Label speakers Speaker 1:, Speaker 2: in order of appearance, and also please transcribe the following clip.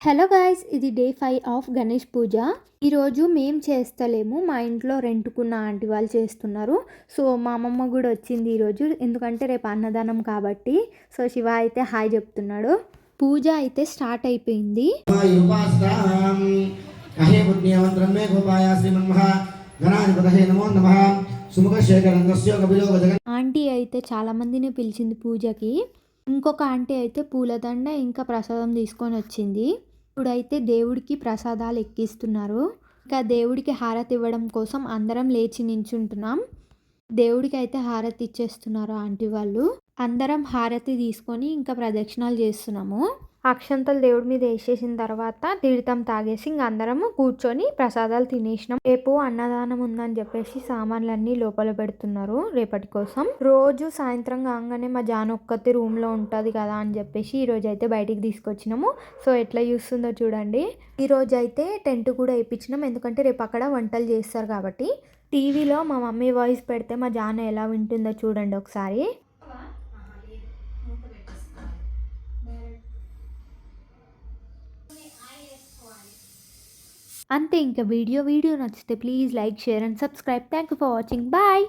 Speaker 1: Hello guys, ఇది day 5 of Ganesh పూజ. ఈరోజు మేము చేస్తలేము, మా ఇంట్లో రెంటుకున్న ఆంటీ వాళ్ళు చేస్తున్నారు. సో మా అమ్మమ్మ కూడా వచ్చింది ఈరోజు, ఎందుకంటే రేపు అన్నదానం కాబట్టి. సో శివ అయితే హాయ్ చెప్తున్నాడు. పూజ అయితే స్టార్ట్ అయిపోయింది. ఆంటీ అయితే చాలా మందిని పిలిచింది పూజకి. ఇంకొక ఆంటీ అయితే పూలదండ ఇంకా ప్రసాదం తీసుకొని వచ్చింది. ఇప్పుడైతే దేవుడికి ప్రసాదాలు ఎక్కిస్తున్నారు. ఇంకా దేవుడికి హారతి ఇవ్వడం కోసం అందరం లేచి నించుంటున్నాం. దేవుడికి అయితే హారతి ఇచ్చేస్తున్నారు ఆంటీ వాళ్ళు. అందరం హారతి తీసుకొని ఇంకా ప్రదక్షిణాలు చేస్తున్నాము. అక్షంతలు దేవుడి మీద వేసేసిన తర్వాత తీర్థం తాగేసి ఇంక అందరము కూర్చొని ప్రసాదాలు తినేసినాం. రేపు అన్నదానం ఉందని చెప్పేసి సామాన్లన్నీ లోపల పెడుతున్నారు రేపటి కోసం. రోజు సాయంత్రం కాగానే మా జాను ఒక్కతి రూమ్ లో ఉంటది కదా అని చెప్పేసి ఈ రోజు అయితే బయటికి తీసుకొచ్చినాము. సో ఎట్లా చూస్తుందో చూడండి. ఈ రోజు అయితే టెంట్ కూడా వేయించినాం, ఎందుకంటే రేపు అక్కడ వంటలు చేస్తారు కాబట్టి. టీవీలో మా మమ్మీ వాయిస్ పెడితే మా జాను ఎలా వింటుందో చూడండి ఒకసారి. అంతే, ఇంకా వీడియో నచ్చితే please like, share and subscribe. Thank you for watching. Bye.